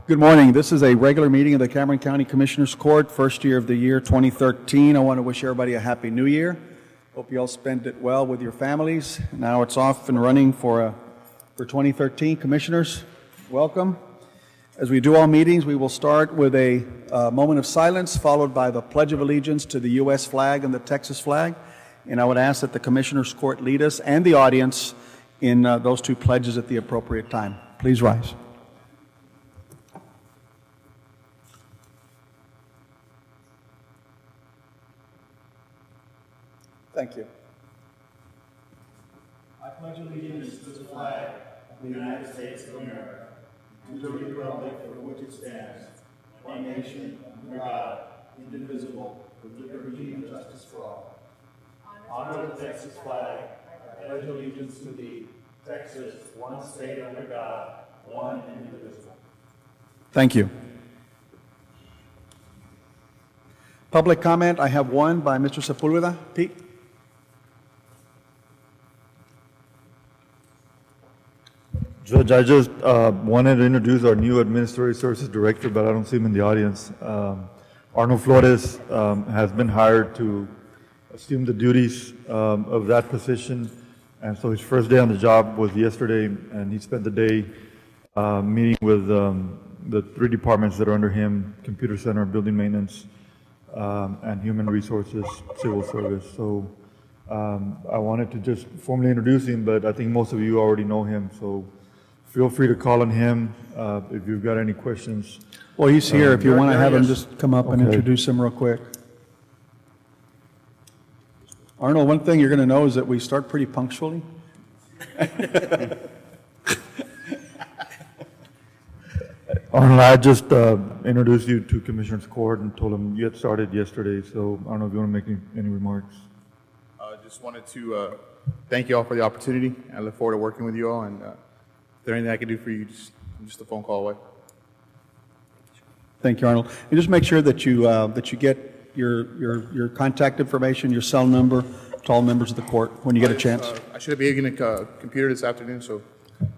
Good morning. This is a regular meeting of the Cameron County Commissioners Court, first year of the year 2013. I want to wish everybody a Happy New Year. Hope you all spend it well with your families. Now it's off and running for 2013. Commissioners, welcome. As we do all meetings, we will start with a moment of silence, followed by the Pledge of Allegiance to the U.S. flag and the Texas flag. And I would ask that the Commissioners Court lead us and the audience in those two pledges at the appropriate time. Please rise. Thank you. I pledge allegiance to the flag of the United States of America, and to the republic for which it stands, one nation, under God, indivisible, with liberty and justice for all. Honor the Texas flag. I pledge allegiance to thee, Texas, one state under God, one and indivisible. Thank you. Public comment, I have one by Mr. Sepulveda. Pete? Judge, I just wanted to introduce our new Administrative Services Director, but I don't see him in the audience. Arnold Flores has been hired to assume the duties of that position, and so his first day on the job was yesterday, and he spent the day meeting with the three departments that are under him: Computer Center, Building Maintenance, and Human Resources, Civil Service. So I wanted to just formally introduce him, but I think most of you already know him, so feel free to call on him if you've got any questions. Well, he's here. If you want to have him just come up and introduce him real quick. Arnold, one thing you're going to know is that we start pretty punctually. Arnold, I just introduced you to Commissioner's Court and told him you had started yesterday, so I don't know if you want to make any remarks. I just wanted to thank you all for the opportunity. I look forward to working with you all, and if there's anything I can do for you, just a phone call away. Thank you, Arnold. And just make sure that you get your contact information, your cell number to all members of the court when you get a chance. I should be getting a computer this afternoon, so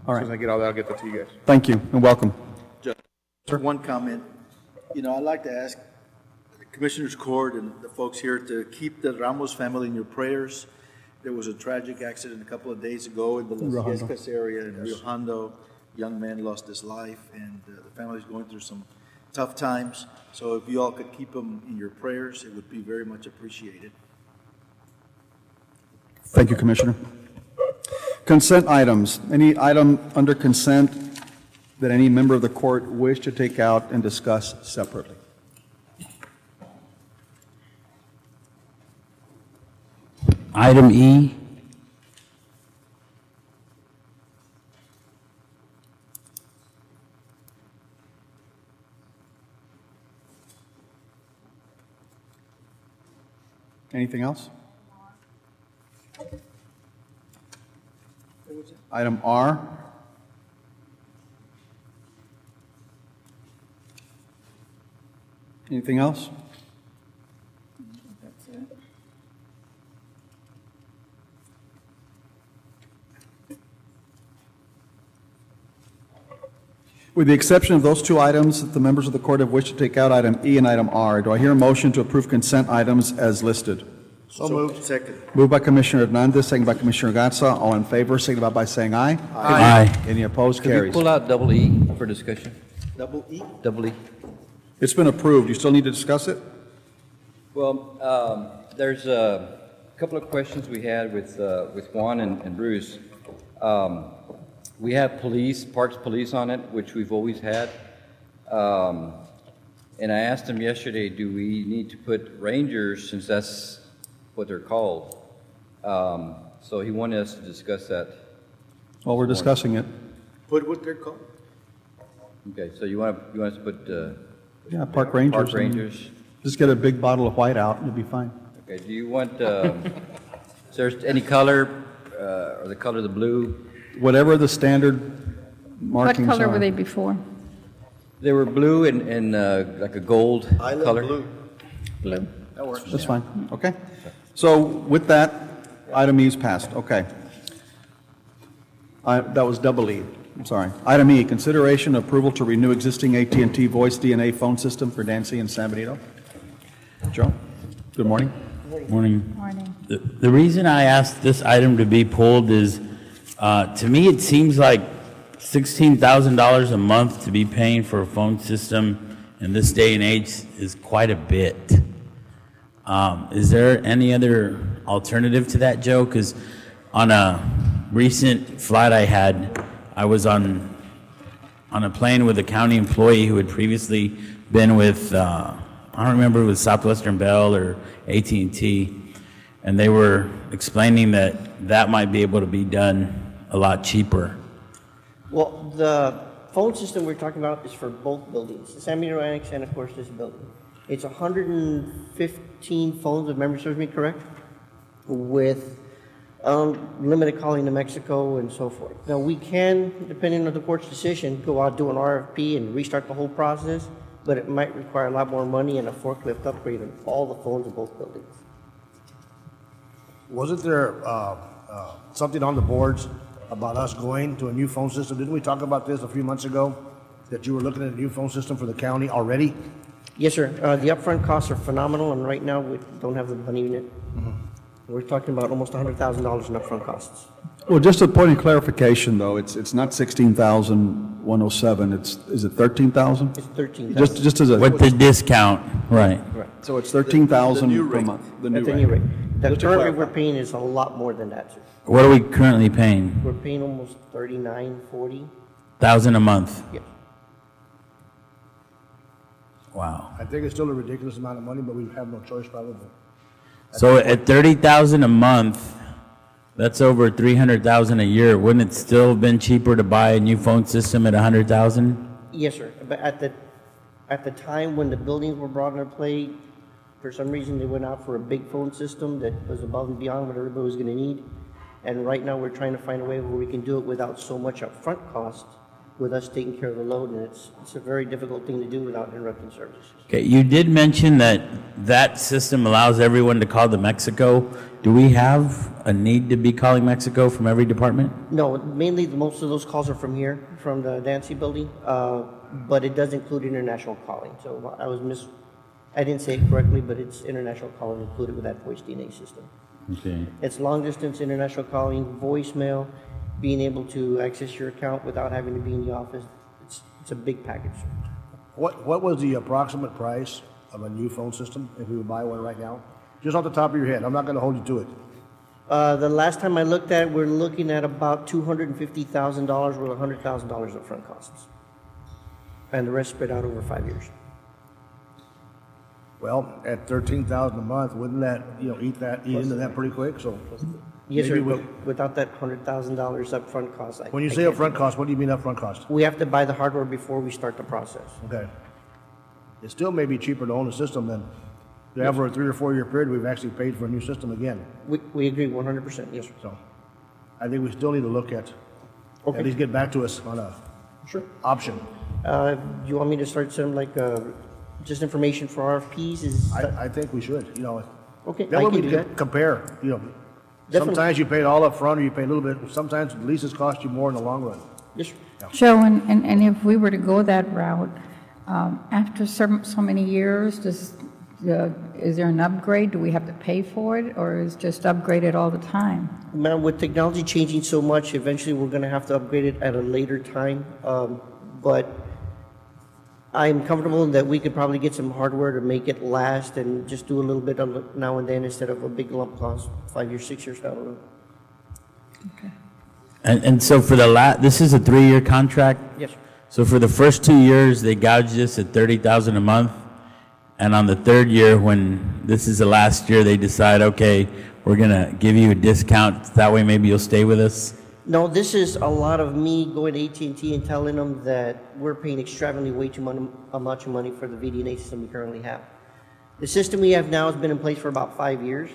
all right. As soon as I get all that, I'll get that to you guys. Thank you and welcome. Just one comment. You know, I'd like to ask the Commissioners Court and the folks here to keep the Ramos family in your prayers. There was a tragic accident a couple of days ago in the Las Yescas area in Rio Hondo. A young man lost his life, and the family's going through some tough times. So if you all could keep them in your prayers, it would be very much appreciated. Thank you, Commissioner. Consent items. Any item under consent that any member of the court wish to take out and discuss separately? Item E. Anything else? Item R. Anything else? With the exception of those two items that the members of the court have wished to take out, item E and item R, do I hear a motion to approve consent items as listed? So moved. Second. Moved by Commissioner Hernandez, second by Commissioner Gatsa. All in favor, signify by saying aye. Aye. Any opposed? Could Carries. we pull out double E for discussion? Double E? Double E. It's been approved. You still need to discuss it? Well, there's a couple of questions we had with Juan and Bruce. We have Parks Police on it, which we've always had. And I asked him yesterday, do we need to put rangers, since that's what they're called? So he wanted us to discuss that. Well, we're discussing it. Put what they're called? Okay, so you want us to put Yeah, park rangers. Park rangers. Just get a big bottle of white out and you'll be fine. Okay, do you want, is there any color, or the color of the blue? Whatever the standard markings are. What color were they before? They were blue and like a gold color. Blue. Blue. That works. That's fine. Okay. So with that, item E is passed. Okay. That was double E. I'm sorry. Item E, consideration approval to renew existing AT&T voice DNA phone system for Dancy and San Benito. Joe, good morning. Morning. Morning. The reason I asked this item to be pulled is, to me, it seems like $16,000 a month to be paying for a phone system in this day and age is quite a bit. Is there any other alternative to that, Joe? Because on a recent flight I had, I was on a plane with a county employee who had previously been with, I don't remember if it was Southwestern Bell or AT&T, and they were explaining that that might be able to be done a lot cheaper. Well, the phone system we're talking about is for both buildings, the San Benito Annex and of course this building. It's 115 phones, if memory serves me correct, with limited calling to Mexico and so forth. Now we can, depending on the court's decision, go out, do an RFP and restart the whole process, but it might require a lot more money and a forklift upgrade on all the phones in both buildings. Wasn't there something on the boards about us going to a new phone system? Didn't we talk about this a few months ago, that you were looking at a new phone system for the county already? Yes, sir. The upfront costs are phenomenal, and right now we don't have the money in it. We're talking about almost $100,000 in upfront costs. Well, just a point of clarification, though, it's not 16,107. Is it 13,000? It's 13,000. Just as a With the discount, right. so it's 13,000 new per rate. month. The At the new rate. The current rate we're paying is a lot more than that, sir. What are we currently paying? We're paying almost 39, 40. $1,000 a month. Yeah. Wow. I think it's still a ridiculous amount of money, but we have no choice probably. So at $30,000 a month, that's over $300,000 a year. Wouldn't it still have been cheaper to buy a new phone system at $100,000? Yes, sir. But at the time when the buildings were brought into play, for some reason they went out for a big phone system that was above and beyond what everybody was going to need. And right now we're trying to find a way where we can do it without so much upfront cost, with us taking care of the load, and it's a very difficult thing to do without interrupting services. Okay, you did mention that that system allows everyone to call to Mexico. Do we have a need to be calling Mexico from every department? No, mainly most of those calls are from here, from the Dancy building, but it does include international calling. So I didn't say it correctly, but it's international calling included with that voice DNA system. Okay. It's long distance international calling, voicemail, being able to access your account without having to be in the office. It's a big package. What was the approximate price of a new phone system if we would buy one right now? Just off the top of your head. I'm not going to hold you to it. The last time I looked at it, we're looking at about $250,000 with $100,000 of front costs. And the rest spread out over 5 years. Well, at $13,000 a month, wouldn't that, eat into that pretty quick? So Yes, sir, maybe but without that $100,000 upfront cost. when you say upfront cost, what do you mean upfront cost? We have to buy the hardware before we start the process. Okay. It still may be cheaper to own a system than to have over a 3 or 4 year period, we've actually paid for a new system again. We agree 100%, yes, sir. So I think we still need to look at least get back to us on a option. Do you want me to start some just information for RFPs? I think we should, Okay, That I way can we do can that. compare, Definitely. Sometimes you pay it all up front or you pay a little bit. Sometimes leases cost you more in the long run. Yes, sir. Joe, and if we were to go that route, after so many years, is there an upgrade? Do we have to pay for it, or is it just upgraded all the time? Ma'am, with technology changing so much, eventually we're going to have to upgrade it at a later time. But I'm comfortable that we could probably get some hardware to make it last and just do a little bit of it now and then instead of a big lump cost 5 years, 6 years down the road. Okay. And so for this is a 3-year contract? Yes, sir. So for the first 2 years, they gouged us at $30,000 a month, and on the 3rd year, when this is the last year, they decide, okay, we're gonna give you a discount, that way maybe you'll stay with us? No, this is a lot of me going to AT&T and telling them that we're paying extravagantly way too much money for the VDNA system we currently have. The system we have now has been in place for about 5 years,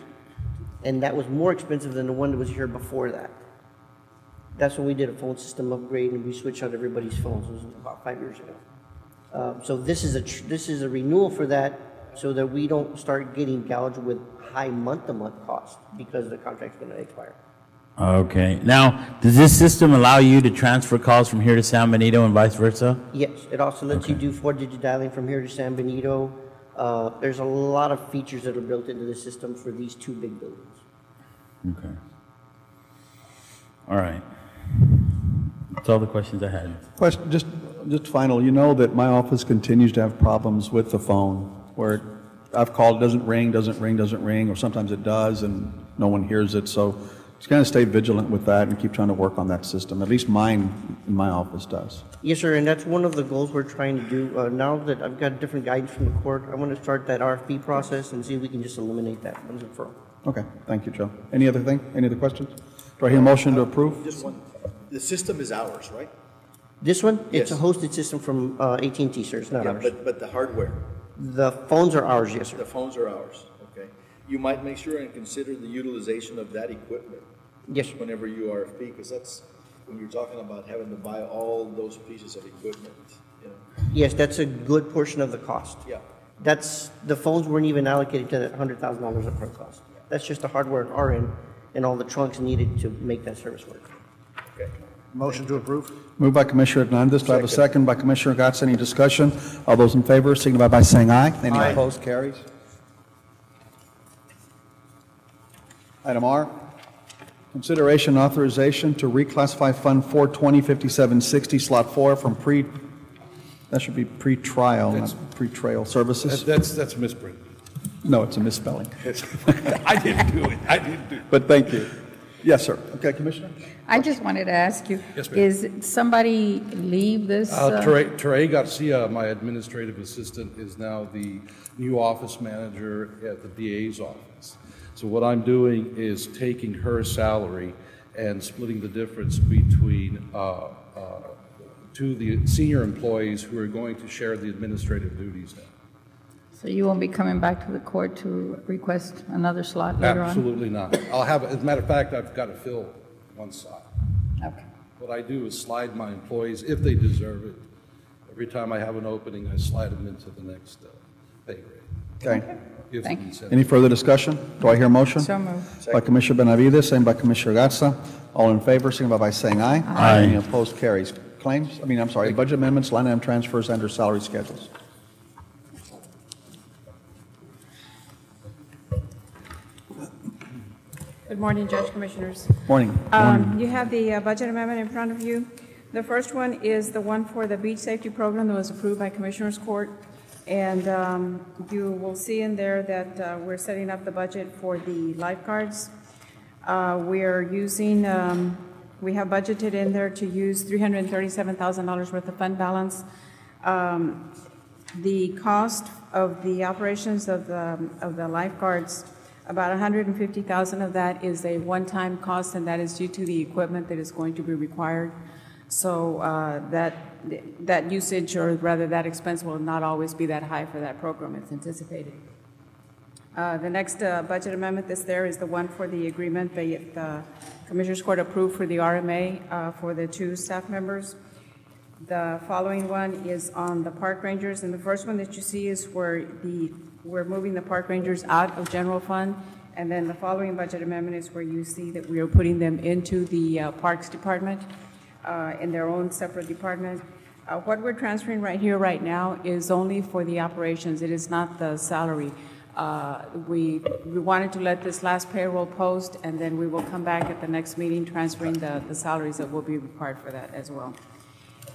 and that was more expensive than the one that was here before that. That's when we did a phone system upgrade and we switched out everybody's phones. It was about 5 years ago. So this is a renewal for that, so that we don't start getting gouged with high month-to-month costs because the contract's going to expire. Okay. Now, does this system allow you to transfer calls from here to San Benito and vice versa? Yes, it also lets you do 4-digit dialing from here to San Benito. There's a lot of features that are built into the system for these two big buildings. Okay. All right. That's all the questions I had. Question, just final, you know that my office continues to have problems with the phone, where I've called, it doesn't ring, or sometimes it does, and no one hears it, so just kind of stay vigilant with that and keep trying to work on that system. At least mine in my office does. Yes, sir, and that's one of the goals we're trying to do. Now that I've got different guidance from the court, I want to start that RFP process and see if we can just eliminate that once and for all. Okay, thank you, Joe. Any other thing? Any other questions? Do I hear a motion to approve? Just one. The system is ours, right? This one, it's a Yes. hosted system from AT&T, sir, it's not Yeah, ours. but the hardware, The phones are ours, yes, sir. the phones are ours, okay? You might make sure and consider the utilization of that equipment Yes, sir. whenever you RFP, because that's, when you're talking about having to buy all those pieces of equipment, you know? Yes, that's a good portion of the cost. Yeah. That's, the phones weren't even allocated to that $100,000 upfront cost. That's just the hardware on our end and all the trunks needed to make that service work. Okay. Motion to approve? Moved by Commissioner Hernandez. Do I have a second by Commissioner Gatz? Any discussion? All those in favor signify by saying aye. Any Aye. opposed? Carries. Item R, consideration and authorization to reclassify Fund 4205760, Slot 4 from that should be pre-trial, not pre-trail services. That's a misprint. No, it's a misspelling. I didn't do it. I didn't do it. But thank you. Yes, sir. Okay, Commissioner? I just wanted to ask you, Yes, ma'am. is somebody leave this? Teray Garcia, my administrative assistant, is now the new office manager at the DA's office. So what I'm doing is taking her salary and splitting the difference between to the senior employees who are going to share the administrative duties now. So you won't be coming back to the court to request another slot later on? Absolutely not. I'll have, as a matter of fact, I've got to fill one slot. Okay. What I do is slide my employees, if they deserve it. Every time I have an opening, I slide them into the next pay grade. Okay. Gives Thank them you. incentive. Any further discussion? Do I hear a motion? So moved. By Commissioner Benavides, second by Commissioner Gatsa. All in favor, signify by saying aye. Aye. Any opposed? Carries. Claims, budget amendments, line item transfers, and/or salary schedules. Good morning, Judge Commissioners. Morning. You have the budget amendment in front of you. The first one is the one for the beach safety program that was approved by Commissioners Court. And you will see in there that we're setting up the budget for the lifeguards. We are using, we have budgeted in there to use $337,000 worth of fund balance. The cost of the operations of the lifeguards, about $150,000 of that is a one-time cost, and that is due to the equipment that is going to be required. So that usage, or rather that expense, will not always be that high for that program. It's anticipated. The next budget amendment that's there is the one for the agreement that the Commissioners Court approved for the RMA for the 2 staff members. The following one is on the park rangers, and the first one that you see is where we're moving the park rangers out of general fund, and then the following budget amendment is where you see that we are putting them into the Parks Department in their own separate department. What we're transferring right here, right now, is only for the operations. It is not the salary. We wanted to let this last payroll post, and then we will come back at the next meeting transferring the salaries that will be required for that as well.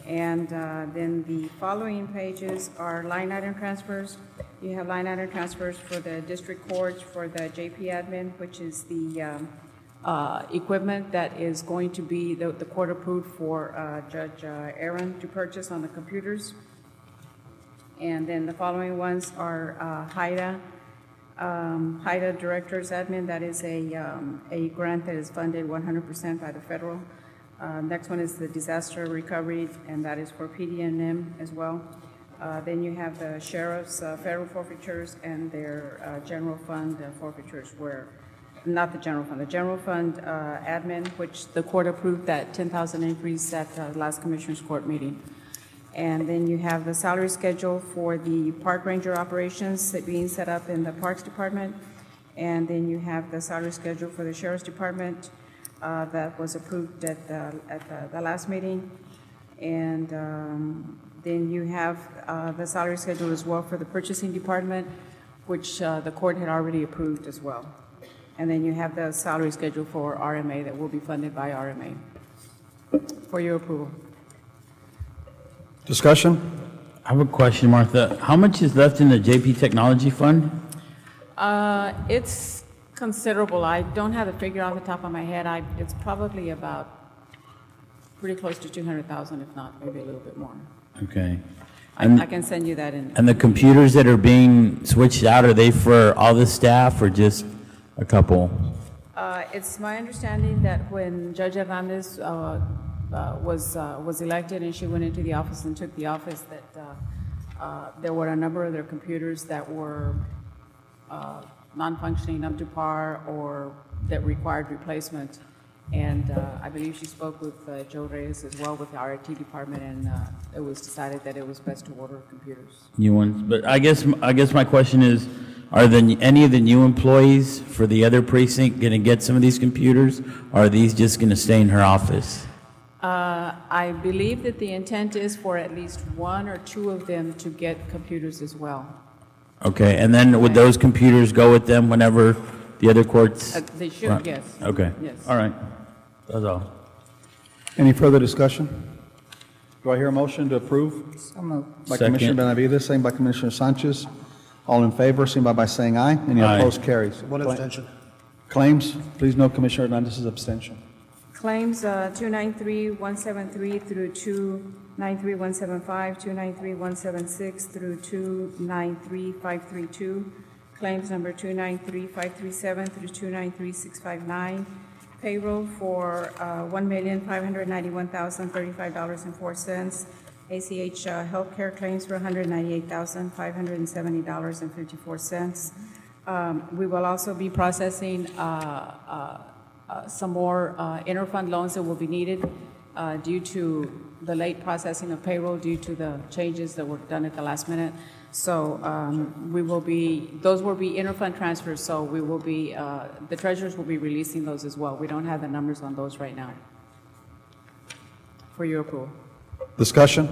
And then the following pages are line item transfers. You have line item transfers for the district courts, for the JP admin, which is the equipment that is going to be the court approved for Judge Aaron to purchase on the computers. And then the following ones are HIDA Director's Admin. That is a grant that is funded 100% by the federal. Next one is the disaster recovery, and that is for PD&M as well. Then you have the sheriff's federal forfeitures and their general fund forfeitures, where, not the general fund admin, which the court approved that 10,000 increase at the last Commissioners Court meeting. And then you have the salary schedule for the park ranger operations that being set up in the Parks Department. And then you have the salary schedule for the Sheriff's Department. that was approved at the last meeting. And then you have the salary schedule as well for the purchasing department, which the court had already approved as well. And then you have the salary schedule for RMA that will be funded by RMA for your approval. Discussion? I have a question, Martha. How much is left in the JP Technology Fund? It's considerable. I don't have the figure off the top of my head. It's probably about pretty close to 200,000, if not maybe a little bit more. Okay. I can send you that in. And the computers that are being switched out, are they for all the staff or just a couple? It's my understanding that when Judge Hernandez was elected and she went into the office and took the office, that there were a number of their computers that were non-functioning up to par or that required replacement. And I believe she spoke with Joe Reyes as well with our IT department, and it was decided that it was best to order computers. New ones, but I guess my question is, are any of the new employees for the other precinct going to get some of these computers, or are these just going to stay in her office? I believe that the intent is for at least one or two of them to get computers as well. Okay, and then would those computers go with them whenever the other courts? They should, yes. Okay. Yes. All right. That's all. Any further discussion? Do I hear a motion to approve? So moved. By Second. Commissioner Benavides, second by Commissioner Sanchez. All in favor, signify by saying aye. Any Aye. opposed, carries. One abstention. Claims, please note Commissioner Hernandez's abstention. Claims 293-173 through 293-175, 293-176 through 293-532. Claims number 293-537 through 293-659. Payroll for $1,591,035.04. ACH healthcare claims for $198,570.54. We will also be processing some more interfund loans that will be needed due to the late processing of payroll due to the changes that were done at the last minute. So those will be interfund transfers, so we will be, the treasurers will be releasing those as well. We don't have the numbers on those right now for your approval. Discussion?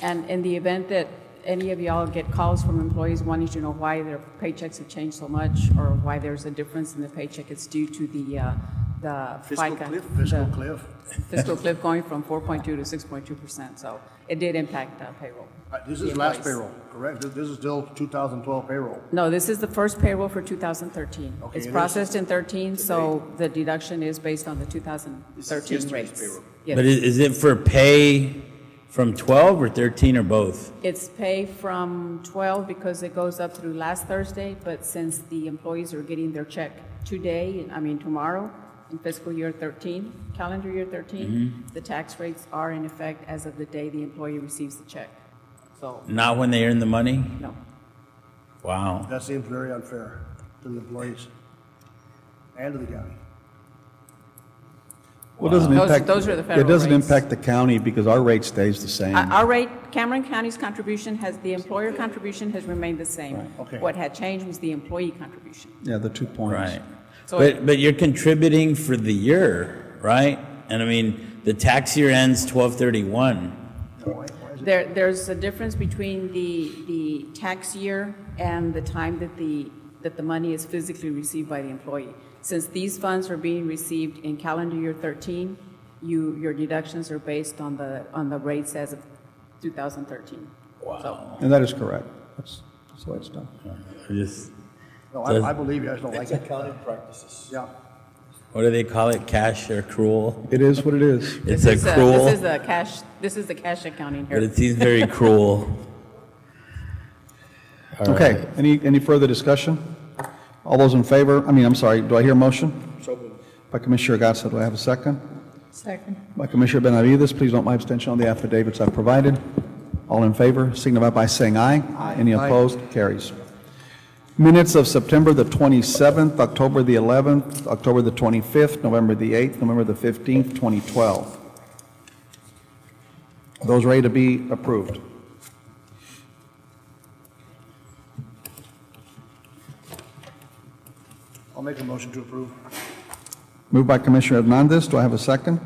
And in the event that any of y'all get calls from employees wanting to know why their paychecks have changed so much or why there's a difference in the paycheck, it's due to the Fiscal FICA. cliff? Fiscal cliff. Fiscal cliff going from 4.2 to 6.2%. So it did impact payroll. This the is last employees. payroll, correct? This is still 2012 payroll. No, this is the first payroll for 2013. Okay, It's it is processed in 13, so the deduction is based on the 2013 yesterday's rates. payroll. Yes. But is it for pay from 12 or 13 or both? It's pay from 12 because it goes up through last Thursday, but since the employees are getting their check tomorrow, in fiscal year 13, calendar year 13, the tax rates are in effect as of the day the employee receives the check. So, Not when they earn the money? no. Wow. That seems very unfair to the employees and to the county. Well, it doesn't Those- impact. those are the federal It doesn't rates. impact the county because our rate stays the same. Our rate, Cameron County's contribution the employer contribution has remained the same. Okay. What had changed was the employee contribution. Yeah, the 2 points. Right. So But you're contributing for the year, right? And I mean, the tax year ends 12/31. there's a difference between the tax year and the time that the money is physically received by the employee. Since these funds are being received in calendar year 13, your deductions are based on the rates as of 2013. Wow. And that is correct. That's the way it's done. I just, No, Does- I believe you, I just don't like It's it. accounting practices. Yeah. what do they call it? Cash accrual? It is what it is. It's This is accrual, this is the cash accounting but here. it seems very cruel. All Okay, right. any further discussion? All those in favor, I'm sorry, do I hear a motion? So moved. By Commissioner Gatsa, do I have a second? Second. By Commissioner Benavides, please note my abstention on the affidavits I've provided. All in favor, signify by saying aye. Aye. Any opposed? Carries. Minutes of September the 27th, October the 11th, October the 25th, November the 8th, November the 15th, 2012. Those ready to be approved? I'll make a motion to approve. Moved by Commissioner Hernandez. Do I have a second?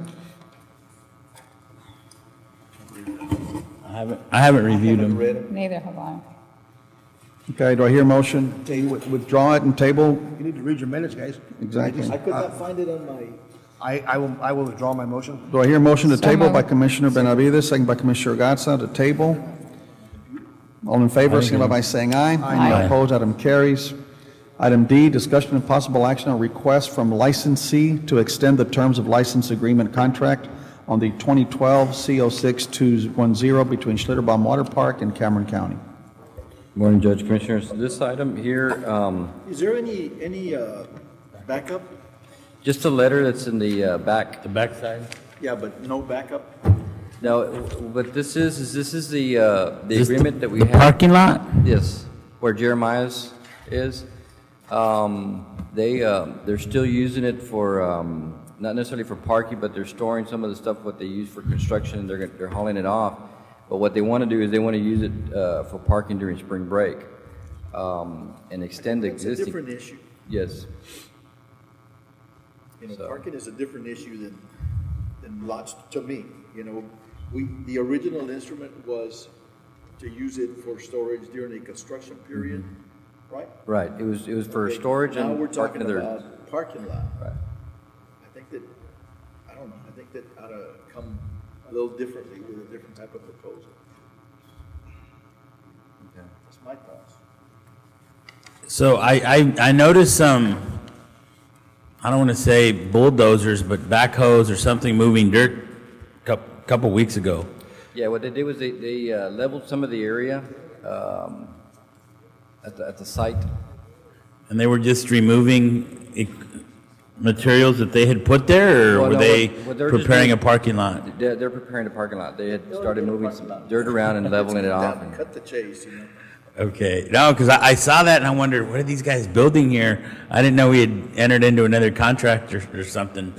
I haven't reviewed them. Neither have I. Okay, do I hear a motion to withdraw it and table? You need to read your minutes, guys. Exactly. I could not find it on my. I will withdraw my motion. Do I hear a motion to So table by moved. Commissioner Benavides, second by Commissioner Gatsa to table? All in favor, signify by saying aye. Aye. Opposed, item carries. Item D, discussion and possible action on request from licensee to extend the terms of license agreement contract on the 2012 C06210 between Schlitterbaum Water Park and Cameron County. Morning, Judge Commissioners. This item here, Is there any backup? just a letter that's in the back. The backside? Yeah, but no backup? No, what this is the Just agreement that we the have. parking lot? Yes, where Jeremiah's is. They're still using it for, not necessarily for parking, but they're storing some of the stuff what they use for construction, and they're hauling it off. But what they want to do is they want to use it for parking during spring break, and extend the It's a existing. different issue. Yes. You know, So- parking is a different issue than lots, to me. You know, the original instrument was to use it for storage during a construction period, right? Right, it was for Okay, storage now and we're parking talking of their. about parking lot. Right. I think that, I don't know, I think that ought to come a little differently with a different type of proposal. Okay. That's my thoughts. So I noticed some, I don't want to say bulldozers, but backhoes or something moving dirt couple weeks ago. Yeah, what they did was they leveled some of the area at the site. And they were just removing materials that they had put there, or Well, were no, they what they're just preparing a doing- parking lot? They're preparing the parking lot. They had started moving some dirt around and leveling it off. and- Cut the chase, you know. Okay, no, because I saw that and I wondered, what are these guys building here? I didn't know we had entered into another contract or something.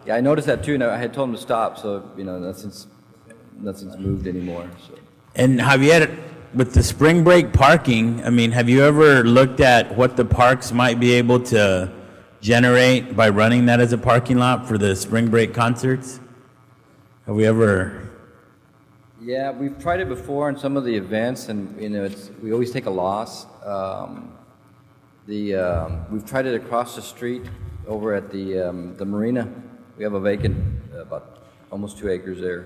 Yeah, I noticed that too, and I had told them to stop, so, you know, nothing's moved anymore, so. And have you had, with the spring break parking, I mean, have you ever looked at what the parks might be able to generate by running that as a parking lot for the spring break concerts? Have we ever? Yeah, we've tried it before in some of the events, and, you know, we always take a loss. We've tried it across the street over at the marina. We have a vacant, about almost 2 acres there.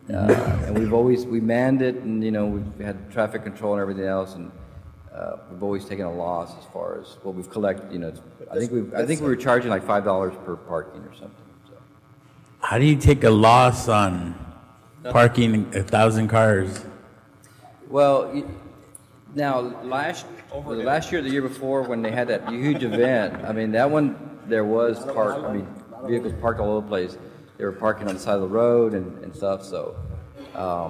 And we manned it, and, you know, we've had traffic control and everything else, and we've always taken a loss as far as what we've collected, you know. I think we were charging like $5 per parking or something, so. How do you take a loss on parking 1,000 cars? Well, now, last year, or the year before, when they had that huge event, I mean, that one, there was vehicles parked all over the place. They were parking on the side of the road and stuff, so, I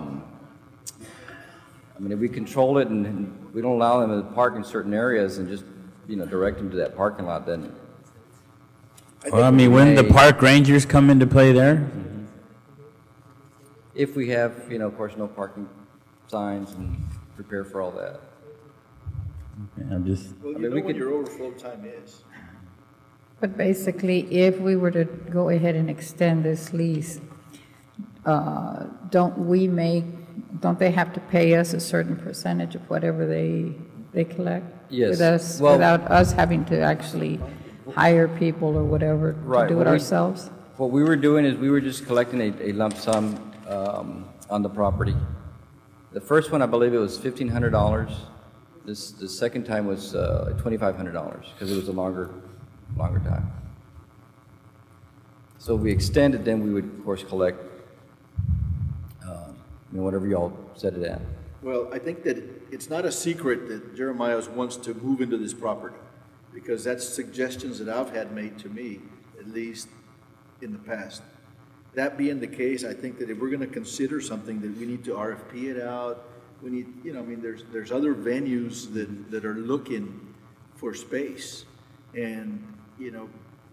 mean, if we control it and we don't allow them to park in certain areas and just, you know, direct them to that parking lot, then. Well, I mean, wouldn't the park rangers come into play there? If we have, you know, of course, no parking signs and prepare for all that. Okay, I'm just. Well, you mean, know we when could- your overflow time is. But basically, if we were to go ahead and extend this lease, don't they have to pay us a certain percentage of whatever they collect? Yes. Well- Without us having to actually hire people or whatever to Right, do it well, ourselves? What we were doing is we were just collecting a lump sum on the property. The first one, I believe it was $1,500. The second time was $2,500 because it was a longer time. So if we extended, then we would, of course, collect whatever y'all set it at. Well, I think that it's not a secret that Jeremiah wants to move into this property, because that's suggestions that I've had made to me, at least in the past. That being the case, I think that if we're gonna consider something, that we need to RFP it out. We need, you know, I mean, there's other venues that are looking for space. And, you know,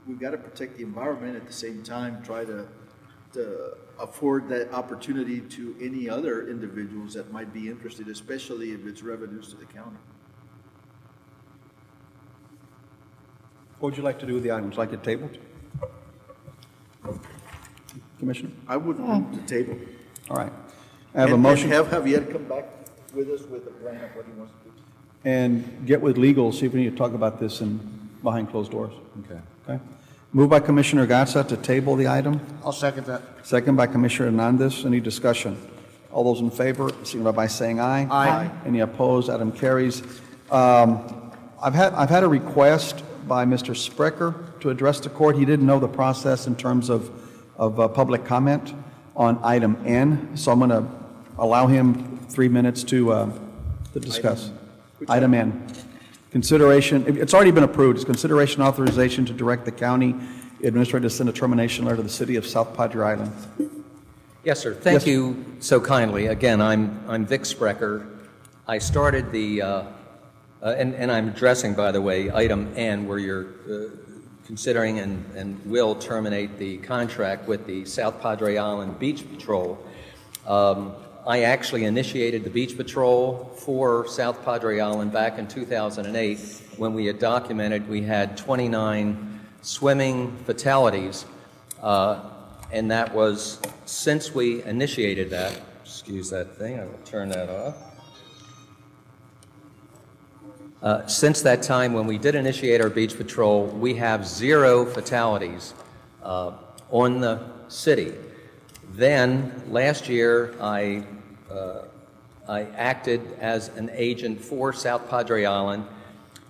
we've gotta protect the environment at the same time, try to afford that opportunity to any other individuals that might be interested, especially if it's revenues to the county. What would you like to do with the item? Would you like it tabled? Commissioner? I would move the table. All right. I have a And motion. have Javier come back with us with a plan of what he wants to do. And get with legal, see if we need to talk about this behind closed doors. Okay. Okay? Moved by Commissioner Gatsa to table the item. I'll second that. Second by Commissioner Hernandez. Any discussion? All those in favor, signify by saying aye. Aye. Any opposed? Item carries. I've had a request by Mr. Sprecher to address the court. He didn't know the process in terms of public comment on item N, so I'm going to allow him 3 minutes to discuss. Item N. Consideration, it's already been approved. It's consideration authorization to direct the county administrator to send a termination letter to the city of South Padre Island. Yes, sir. Thank Yes. you so kindly. Again, I'm Vic Sprecher. I started the, and I'm addressing, by the way, item N, where you're considering and will terminate the contract with the South Padre Island Beach Patrol. I actually initiated the beach patrol for South Padre Island back in 2008 when we had documented we had 29 swimming fatalities, and that was since we initiated that. Excuse that thing, I will turn that off. Since that time when we did initiate our beach patrol, we have 0 fatalities on the city. Then, last year, I acted as an agent for South Padre Island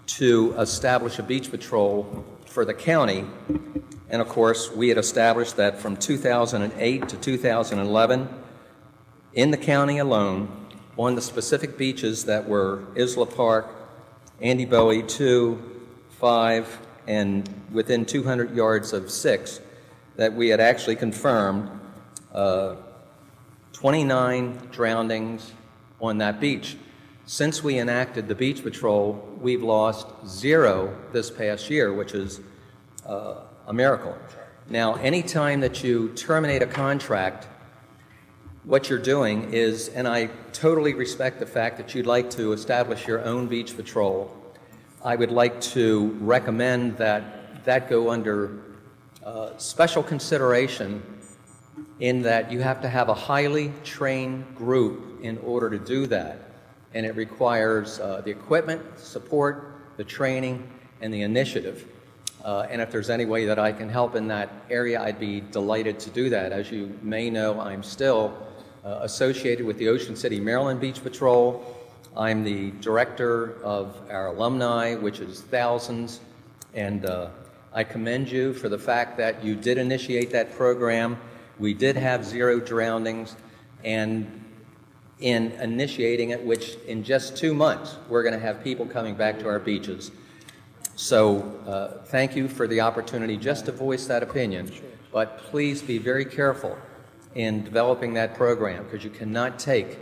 to establish a beach patrol for the county. And of course, we had established that from 2008 to 2011, in the county alone, on the specific beaches that were Isla Park, Andy Bowie 2, 5, and within 200 yards of 6, that we had actually confirmed 29 drownings on that beach. Since we enacted the beach patrol, we've lost 0 this past year, which is a miracle. Now, anytime that you terminate a contract, what you're doing is, and I totally respect the fact that you'd like to establish your own beach patrol, I would like to recommend that that go under special consideration, in that you have to have a highly trained group in order to do that. And it requires the equipment, support, the training, and the initiative. And if there's any way that I can help in that area, I'd be delighted to do that. As you may know, I'm still associated with the Ocean City, Maryland Beach Patrol. I'm the director of our alumni, which is thousands. And I commend you for the fact that you did initiate that program. We did have 0 drownings, and in initiating it, which in just 2 months, we're going to have people coming back to our beaches. So thank you for the opportunity just to voice that opinion, but please be very careful in developing that program, because you cannot take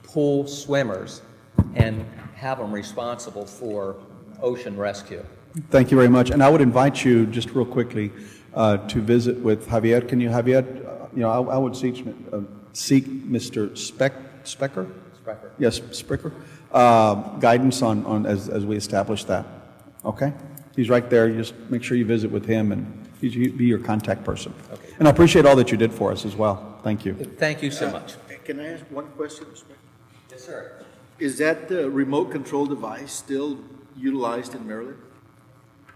pool swimmers and have them responsible for ocean rescue. Thank you very much. And I would invite you, just real quickly, to visit with Javier. Can you, Javier, I would seek Mr. Sprecher? Yes, Sprecher. Guidance on as we establish that. Okay? He's right there. You just make sure you visit with him, and he'd be your contact person. Okay. And I appreciate all that you did for us as well. Thank you. Thank you so much. Can I ask one question, Mr. Mayor? Yes, sir. Is that remote control device still utilized in Maryland?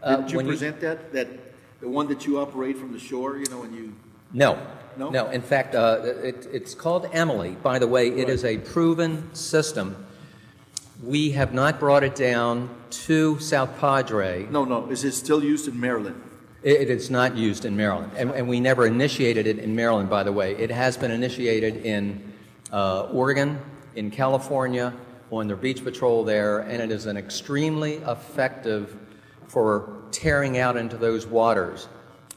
Did you present that the one that you operate from the shore, when you... No. No? No. In fact, it's called Emily. By the way, it is a proven system. We have not brought it down to South Padre. No. Is it still used in Maryland? It is not used in Maryland. And we never initiated it in Maryland, by the way. It has been initiated in Oregon, in California, on their beach patrol there, and it is an extremely effective for tearing out into those waters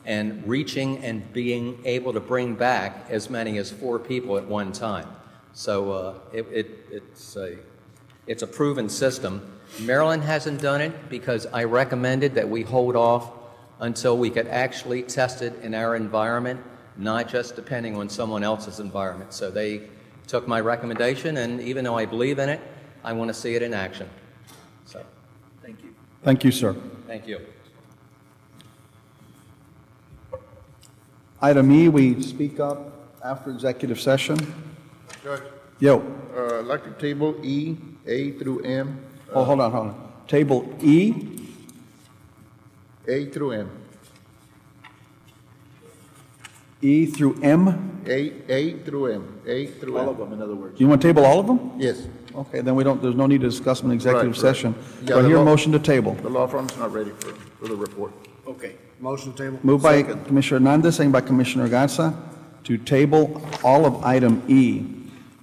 and reaching and being able to bring back as many as 4 people at one time. So it's a proven system. Maryland hasn't done it because I recommended that we hold off until we could actually test it in our environment, not just depending on someone else's environment. So they took my recommendation, and even though I believe in it, I want to see it in action. So, thank you. Thank you, sir. Thank you. Item E, we speak up after executive session. Judge, Yo, I'd like to table E, A through M, oh, hold on. Table E, A through M. E through M. A through M, A through M. All of them, in other words. You want to table all of them? Yes. Okay, then there's no need to discuss them in executive Right, right. session. Yeah, Do I the hear a law- motion to table? The law firm's not ready for the report. Okay. Motion to table. Moved by Commissioner Hernandez, second by Commissioner Gatsa, to table all of item E.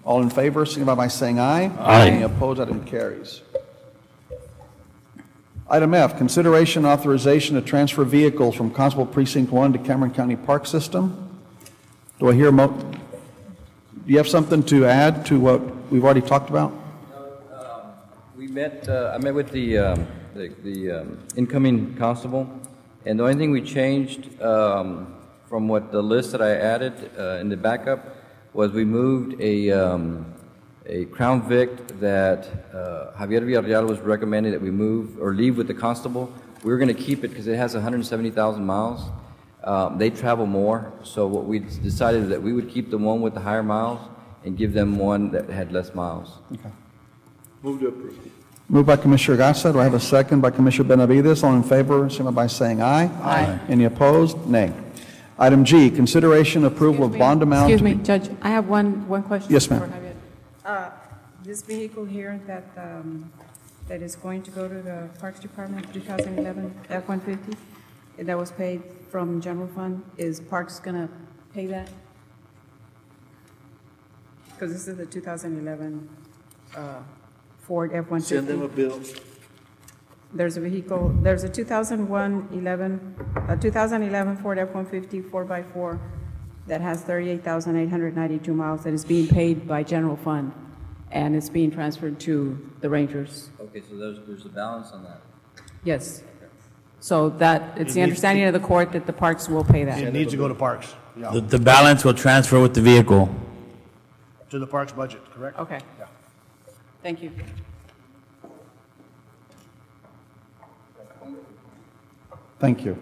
All in favor, signify by saying aye. Aye. Any opposed, item carries. Item F, consideration and authorization to transfer vehicles from Constable Precinct 1 to Cameron County Park System. Do I hear do you have something to add to what we've already talked about? I met with the incoming constable, and the only thing we changed from what the list that I added in the backup was we moved a Crown Vic that Javier Villarreal was recommending that we move or leave with the constable. We were going to keep it because it has 170,000 miles. They travel more, so what we decided is that we would keep the one with the higher miles and give them one that had less miles. Okay. Move to approve. Moved by Commissioner Gatsa. Do I have a second by Commissioner Benavides? All in favor, signify by saying aye. Aye. Any opposed? Nay. Item G, consideration approval of bond amount. Excuse me, Judge, I have one question. Yes, ma'am. for Javier. This vehicle here that is going to go to the Parks Department, 2011 F-150, that was paid from general fund, is Parks going to pay that? Because this is the 2011 Ford F-150. Send them a bill. There's a vehicle, there's a 2011 Ford F-150 4x4 that has 38,892 miles that is being paid by general fund, and it's being transferred to the Rangers. Okay, so there's a balance on that. Yes. So that, it's the understanding of the court that the parks will pay It that. needs to go to Parks. Yeah. The balance will transfer with the vehicle. To the Parks budget, correct? Okay. Yeah. Thank you. Thank you.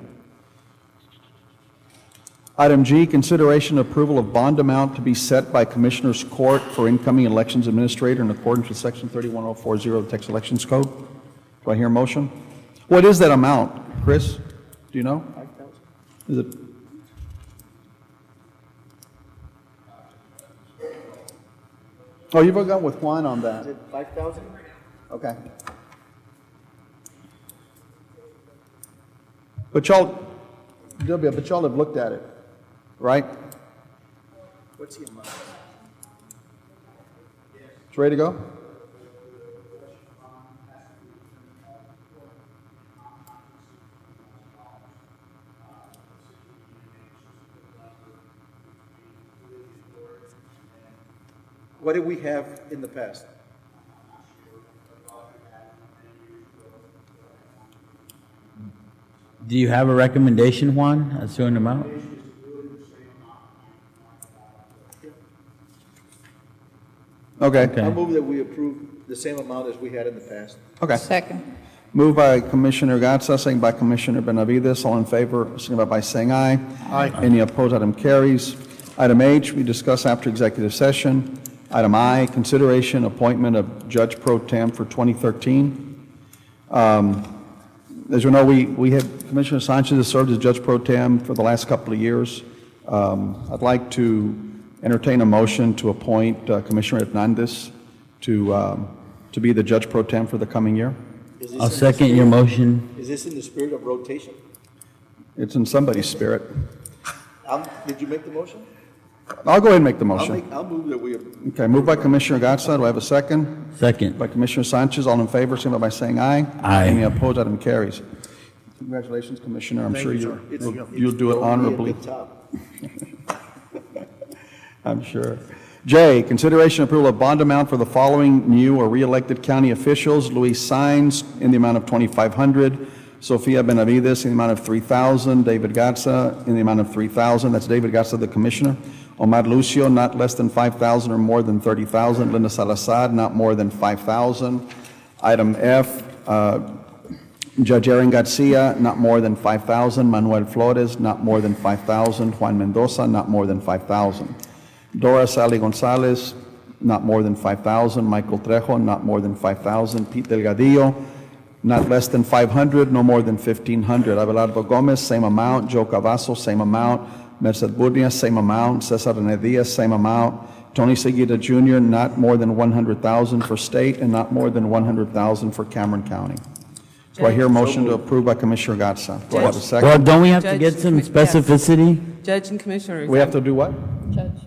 Item G, consideration and approval of bond amount to be set by Commissioners Court for incoming elections administrator in accordance with Section 31040 of the Texas Elections Code. Do I hear a motion? What is that amount, Chris? Do you know? 5,000. Is it? Oh, you've gone with Juan on Is that. it 5,000? Okay. But y'all have looked at it, right? What's the amount? It's ready to go? What did we have in the past? Do you have a recommendation, Juan, as to an amount? Okay. I move that we approve the same amount as we had in the past. Okay. Second. Moved by Commissioner Gatsa, second by Commissioner Benavides. All in favor, signify by saying aye. Aye. Any opposed, item carries. Item H, we discuss after executive session. Item I, consideration appointment of Judge Pro Tem for 2013. As you know, we have Commissioner Sanchez has served as Judge Pro Tem for the last couple of years. I'd like to entertain a motion to appoint Commissioner Hernandez to be the Judge Pro Tem for the coming year. Is this I'll in the second your spirit- motion. Is this in the spirit of rotation? It's in somebody's spirit. Did you make the motion? I'll go ahead and make the motion. I'll move that we, Okay, moved by Commissioner Gatsa. Do I have a second? Second. By Commissioner Sanchez. All in favor, signify by saying aye. Aye. Any opposed, item carries. Congratulations, Commissioner. I'm Thank sure you, sir. you'll do it Don't be honorably. at the top. I'm sure. J, consideration approval of bond amount for the following new or re-elected county officials: Luis Saenz in the amount of $2,500, Sofia Benavides in the amount of $3,000, David Gatsa in the amount of $3,000. That's David Gatsa, the commissioner. Omar Lucio, not less than $5,000 or more than $30,000. Linda Salazar, not more than $5,000. Item F, Judge Aaron Garcia, not more than 5,000. Manuel Flores, not more than 5,000. Juan Mendoza, not more than 5,000. Dora Sally Gonzalez, not more than 5,000. Michael Trejo, not more than 5,000. Pete Delgadillo, not less than 500, no more than 1,500. Abelardo Gomez, same amount. Joe Cavazo, same amount. Merced Burnia, same amount. Cesar Rene Diaz, same amount. Tony Seguida Jr., not more than 100,000 for state and not more than 100,000 for Cameron County. Do I hear a motion to approve by Commissioner Gatsa? Do I have a second? Well, don't we have to get some specificity? Judge and Commissioners. We have to do what? Judge.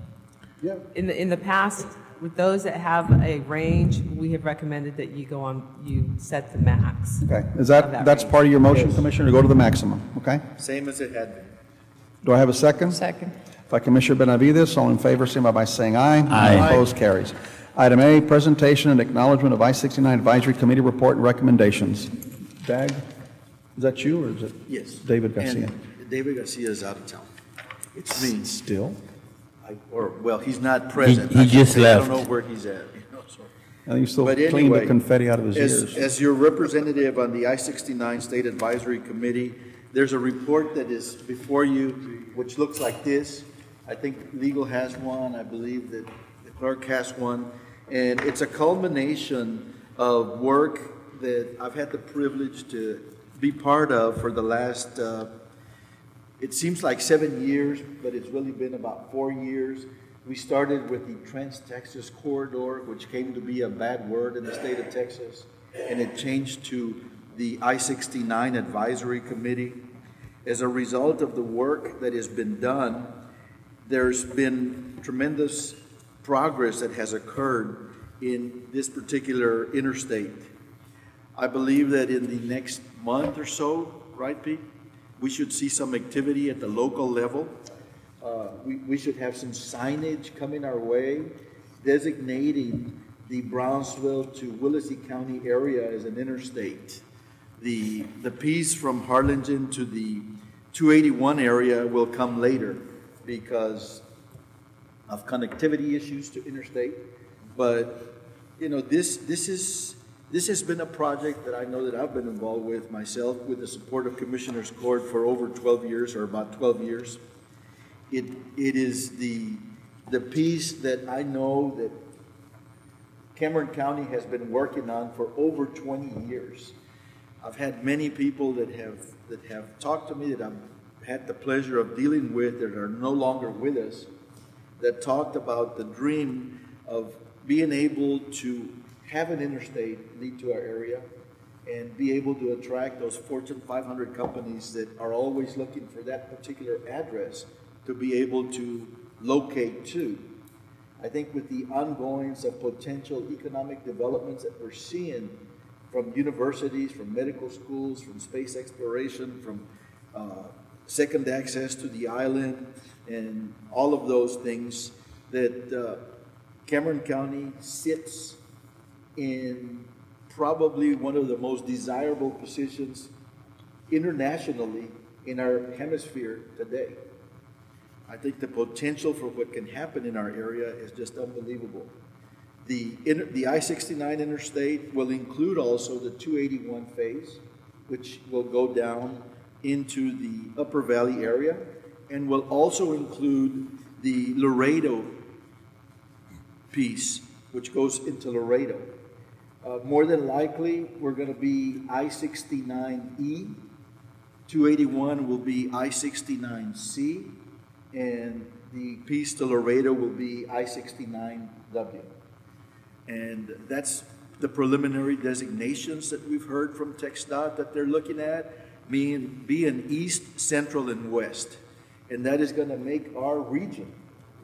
Yeah. In the past, with those that have a range, we have recommended that you set the max. Okay. Is of that's range. part of your motion, Commissioner, to go to the maximum, okay? Same as it had been. Do I have a second? Second. By Commissioner Benavides, all in favor, signify by saying aye. Aye. Opposed, carries. Item A, presentation and acknowledgement of I-69 Advisory Committee report and recommendations. Dag, is that you or is it Yes. David Garcia? And David Garcia is out of town. It's me. Still? Well, he's not present. He just I left. don't know where he's at. So. I think he's still But cleaning the anyway, confetti out of his ears. As your representative on the I-69 State Advisory Committee, there's a report that is before you, which looks like this. I think legal has one. I believe that the clerk has one. And it's a culmination of work that I've had the privilege to be part of for the last, it seems like 7 years, but it's really been about 4 years. We started with the Trans-Texas Corridor, which came to be a bad word in the state of Texas, and it changed to the I-69 Advisory Committee. As a result of the work that has been done, there's been tremendous progress that has occurred in this particular interstate. I believe that in the next month or so, right, Pete, we should see some activity at the local level. We should have some signage coming our way designating the Brownsville to Willacy County area as an interstate. The piece from Harlingen to the 281 area will come later because of connectivity issues to interstate. But, you know, this has been a project that I know that I've been involved with myself with the support of Commissioners Court for over 12 years or about 12 years. It is the piece that I know that Cameron County has been working on for over 20 years. I've had many people that have talked to me that I've had the pleasure of dealing with that are no longer with us, that talked about the dream of being able to have an interstate lead to our area and be able to attract those Fortune 500 companies that are always looking for that particular address to be able to locate to. I think with the ongoings of potential economic developments that we're seeing from universities, from medical schools, from space exploration, from second access to the island, and all of those things, that Cameron County sits in probably one of the most desirable positions internationally in our hemisphere today. I think the potential for what can happen in our area is just unbelievable. The I-69 interstate will include also the 281 phase, which will go down into the Upper Valley area, and will also include the Laredo piece, which goes into Laredo. More than likely, we're going to be I-69E, 281 will be I-69C, and the piece to Laredo will be I-69W. And that's the preliminary designations that we've heard from TxDOT that they're looking at, being east, central, and west. And that is going to make our region,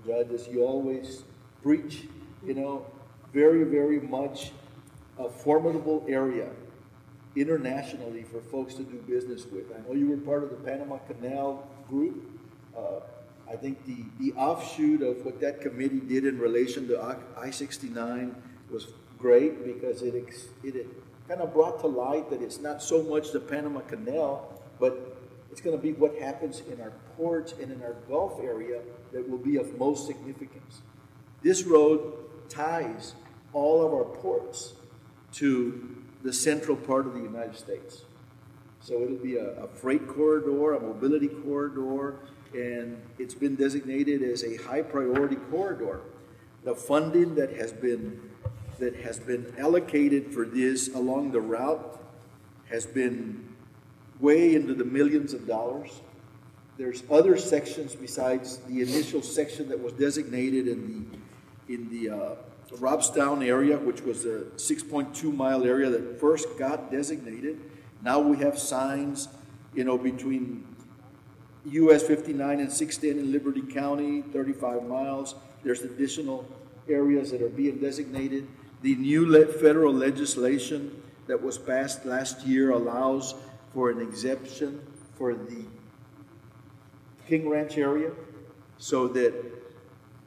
Judge, as you always preach, you know, very, very much a formidable area internationally for folks to do business with. I know you were part of the Panama Canal group. I think the offshoot of what that committee did in relation to I-69 was great because it kind of brought to light that it's not so much the Panama Canal, but it's going to be what happens in our ports and in our Gulf area that will be of most significance. This road ties all of our ports to the central part of the United States. So it'll be a freight corridor, a mobility corridor, and it's been designated as a high priority corridor. The funding that has been allocated for this along the route has been way into the millions of dollars. There's other sections besides the initial section that was designated in the Robstown area, which was a 6.2 mile area that first got designated. Now we have signs, between US 59 and 610 in Liberty County, 35 miles. There's additional areas that are being designated. The new federal legislation that was passed last year allows for an exemption for the King Ranch area so that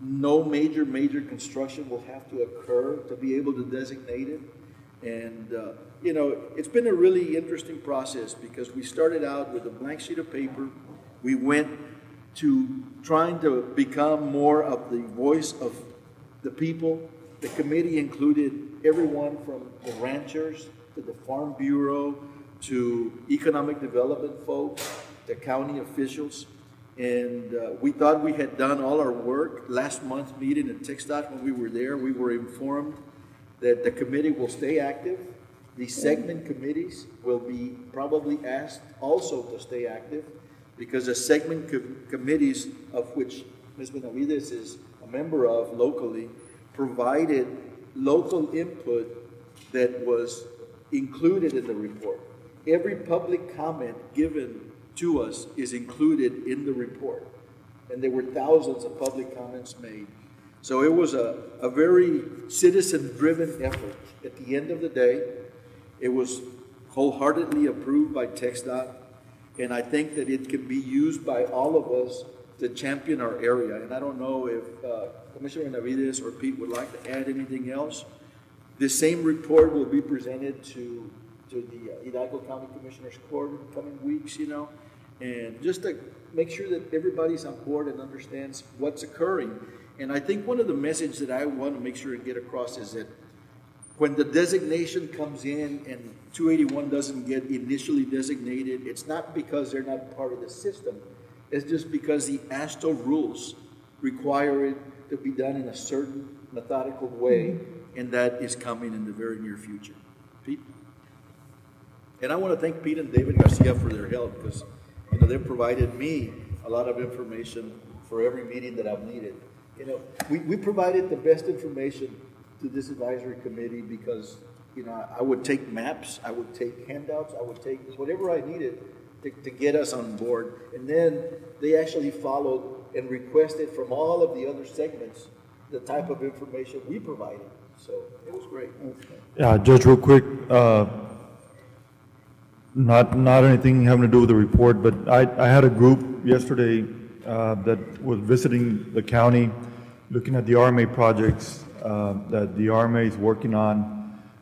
no major construction will have to occur to be able to designate it. And, it's been a really interesting process because we started out with a blank sheet of paper. We went to trying to become more of the voice of the people. The committee included everyone from the ranchers to the Farm Bureau to economic development folks to county officials. And we thought we had done all our work. Last month's meeting at TxDOT, when we were there, we were informed that the committee will stay active. The segment committees will be probably asked also to stay active because the segment committees, of which Ms. Benavides is a member of locally, provided local input that was included in the report. Every public comment given to us is included in the report. And there were thousands of public comments made. So it was a very citizen-driven effort. At the end of the day, it was wholeheartedly approved by TxDOT, and I think that it can be used by all of us to champion our area. And I don't know if Commissioner Benavides or Pete would like to add anything else. This same report will be presented to the Hidalgo County Commissioners Court in the coming weeks, and just to make sure that everybody's on board and understands what's occurring. And I think one of the messages that I want to make sure and get across is that when the designation comes in and 281 doesn't get initially designated, it's not because they're not part of the system. It's just because the ASTO rules require it to be done in a certain methodical way, and that is coming in the very near future. Pete? And I want to thank Pete and David Garcia for their help because they've provided me a lot of information for every meeting that I've needed. We provided the best information to this advisory committee because, I would take maps, I would take handouts, I would take whatever I needed to get us on board. And then they actually followed and requested from all of the other segments the type of information we provided. So it was great. Yeah, Judge, real quick, not anything having to do with the report, but I had a group yesterday that was visiting the county, looking at the RMA projects that the RMA is working on,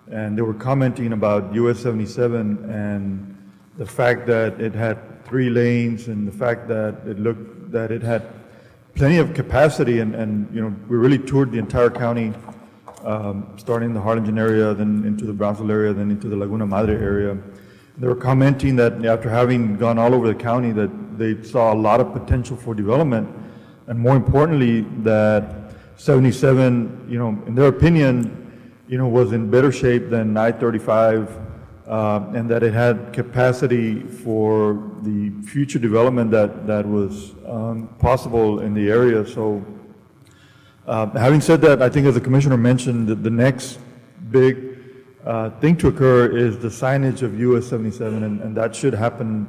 and they were commenting about US 77 and the fact that it had 3 lanes and the fact that it looked that it had plenty of capacity, and we really toured the entire county, starting in the Harlingen area, then into the Brownsville area, then into the Laguna Madre area. They were commenting that after having gone all over the county that they saw a lot of potential for development, and more importantly that 77, in their opinion, was in better shape than I-35, and that it had capacity for the future development that was possible in the area. So having said that, I think as the Commissioner mentioned, that the next big thing to occur is the signage of US 77, and that should happen,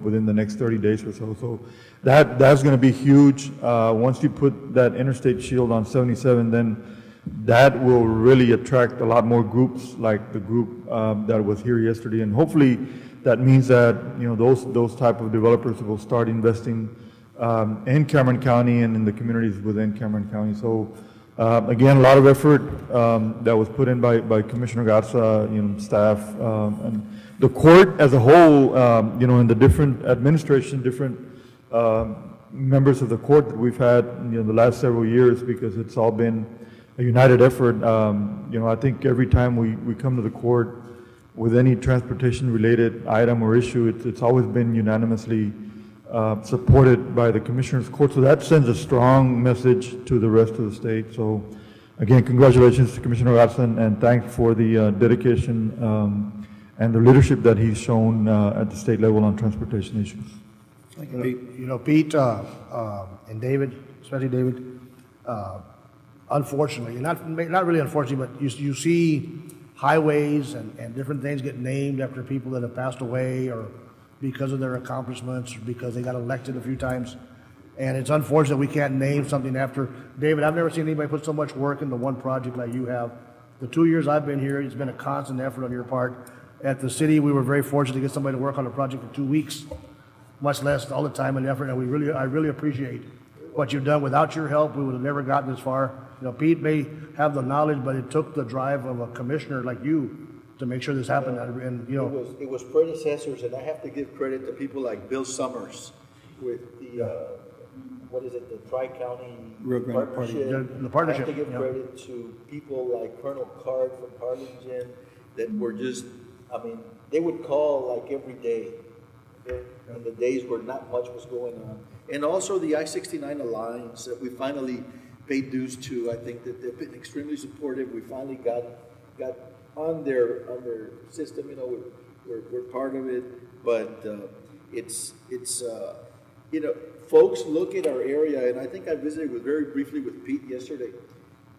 within the next 30 days or so. So that's going to be huge. Once you put that interstate shield on 77, then that will really attract a lot more groups like the group that was here yesterday, and hopefully that means that those type of developers will start investing in Cameron County and in the communities within Cameron County. So again, a lot of effort that was put in by Commissioner Garza, staff, and the court as a whole, in the different administration, different members of the court that we've had the last several years, because it's all been a united effort. I think every time we come to the court, with any transportation-related item or issue, it's always been unanimously supported by the Commissioners Court. So that sends a strong message to the rest of the state. So again, congratulations to Commissioner Garza, and thanks for the dedication and the leadership that he's shown at the state level on transportation issues. Thank you, Pete. You know, Pete and David, especially David, unfortunately, not really unfortunately, but you see highways and different things get named after people that have passed away or because of their accomplishments or because they got elected a few times. And it's unfortunate we can't name something after David. I've never seen anybody put so much work into one project like you have. The 2 years I've been here, it's been a constant effort on your part. At the city, we were very fortunate to get somebody to work on a project in 2 weeks, much less all the time and effort. And I really appreciate what you've done. Without your help, we would have never gotten this far. You know, Pete may have the knowledge, but it took the drive of a commissioner like you to make sure this happened. And you know, it was predecessors, and I have to give credit to people like Bill Summers with the what is it, the Tri-County Partnership. The partnership. I have to give credit to people like Colonel Card from Harlingen that were just, I mean, they would call like every day, okay, in the days where not much was going on. And also the I-69 Alliance that we finally paid dues to. I think that they've been extremely supportive. We finally got on their system. You know, we're part of it, but it's you know, folks look at our area, and I think I visited very briefly with Pete yesterday.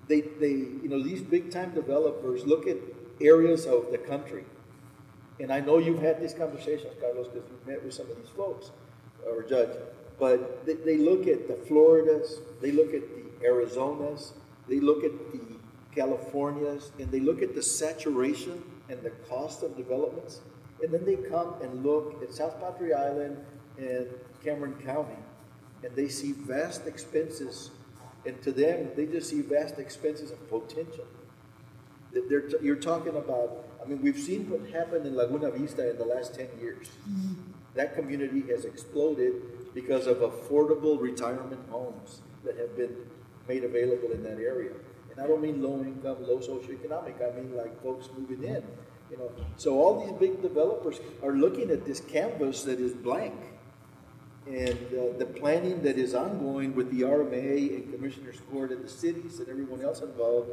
They you know, these big time developers look at areas of the country, and I know you've had these conversations, Carlos, because you've met with some of these folks, or Judge. But they look at the Floridas, they look at the Arizonas, they look at the Californias, and they look at the saturation and the cost of developments, and then they come and look at South Padre Island and Cameron County, and they see vast expenses, and to them, they just see vast expenses of potential. You're talking about, I mean, we've seen what happened in Laguna Vista in the last 10 years. That community has exploded because of affordable retirement homes that have been made available in that area. And I don't mean low income, low socioeconomic, I mean like folks moving in, you know. So all these big developers are looking at this canvas that is blank. And the planning that is ongoing with the RMA and Commissioner's Court and the cities and everyone else involved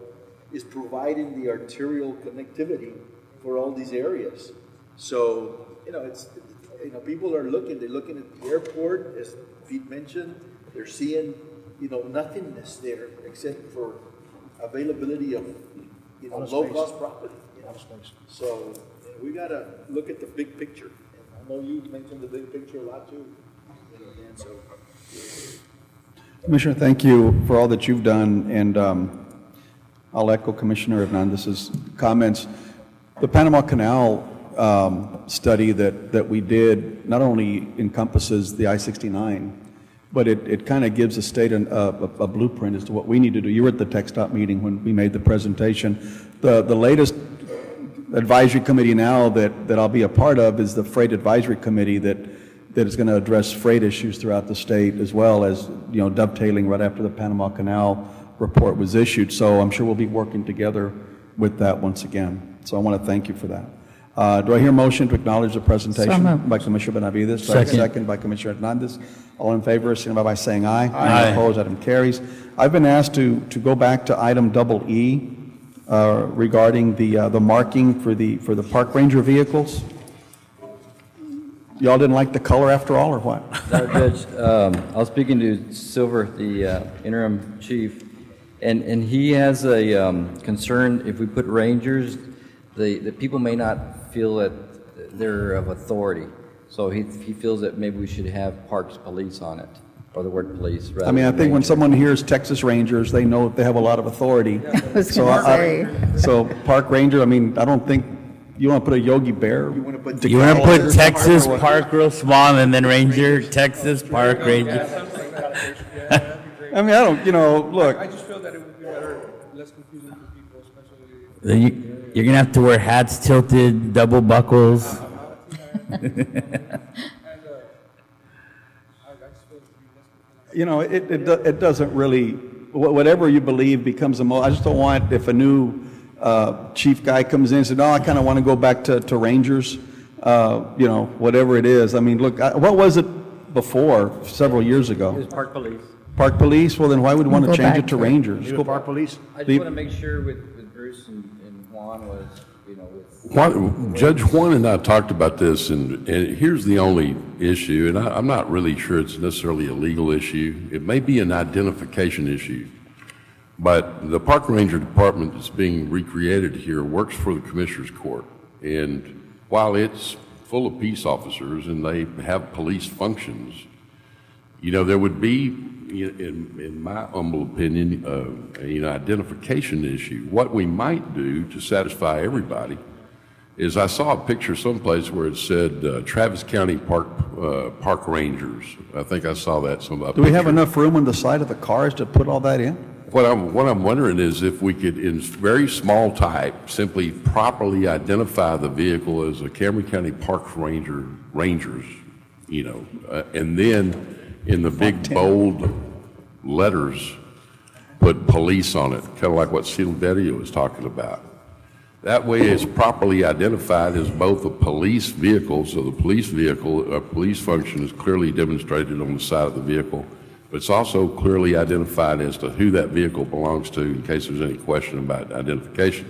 is providing the arterial connectivity for all these areas. So, you know, you know, people are looking, they're looking at the airport, as Pete mentioned, they're seeing, you know, nothingness there except for availability of, you know, low-cost property. You know? So, you know, we got to look at the big picture. And I know you mentioned the big picture a lot too, you know, Dan, so. Commissioner, thank you for all that you've done, and I'll echo Commissioner Hernandez's comments. The Panama Canal study that we did not only encompasses the I-69, but it kind of gives the state a blueprint as to what we need to do. You were at the TxDOT meeting when we made the presentation. The latest advisory committee now that I'll be a part of is the Freight Advisory Committee that is going to address freight issues throughout the state, as well as, you know, dovetailing right after the Panama Canal report was issued. So I'm sure we'll be working together with that once again. So I want to thank you for that. Do I hear a motion to acknowledge the presentation by Commissioner Benavides? Second by Commissioner Hernandez. All in favor, signify by saying aye. Aye. Opposed, item carries. I've been asked to go back to item EE regarding the marking for the park ranger vehicles. Y'all didn't like the color after all, or what? No, Judge, I was speaking to Silver, the interim chief, and he has a concern if we put rangers, the people may not feel that they're of authority. So he feels that maybe we should have Parks Police on it, or the word police rather. I mean, I think when someone hears Texas Rangers, they know they have a lot of authority. So Park Ranger, I mean, I don't think, you want to put a Yogi Bear? You want to put Texas Park real small and then Ranger, Texas Park Ranger. I mean, I don't, you know, look. I just feel that it would be better, less confusing for people, especially. Then you're going to have to wear hats tilted, double buckles. You know, it doesn't really, whatever you believe becomes a I just don't want, if a new chief guy comes in and says, no, I kind of want to go back to Rangers, whatever it is. I mean, look, what was it before, several years ago? It was Park Police. Park Police? Well, then why would we want to change it to Rangers? Leave it Park Police? I just want to make sure with Bruce and Juan was, with... Judge Juan and I talked about this, and here's the only issue, and I'm not really sure it's necessarily a legal issue. It may be an identification issue, but the Park Ranger Department that's being recreated here works for the Commissioner's Court, and while it's full of peace officers and they have police functions, there would be, in my humble opinion, an identification issue. What we might do to satisfy everybody is I saw a picture someplace where it said Travis County Park Rangers. I think I saw that somewhere. Do we have enough room on the side of the cars to put all that in? What I'm wondering is if we could, in very small type, simply properly identify the vehicle as a Cameron County Park Rangers, and then in the big bold letters put police on it, kind of like what Silverio was talking about. That way it's properly identified as both a police vehicle, so the police vehicle, a police function is clearly demonstrated on the side of the vehicle, but it's also clearly identified as to who that vehicle belongs to in case there's any question about identification.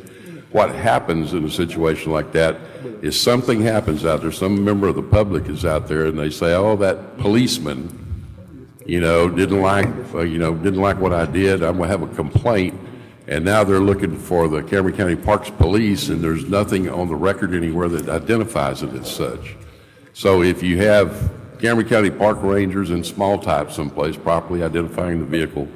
What happens in a situation like that is something happens out there, some member of the public is out there and they say, oh, that policeman, didn't like what I did, I'm gonna have a complaint, and now they're looking for the Cameron County Parks Police and there's nothing on the record anywhere that identifies it as such. So if you have Cameron County Park Rangers in small type someplace, properly identifying the vehicle,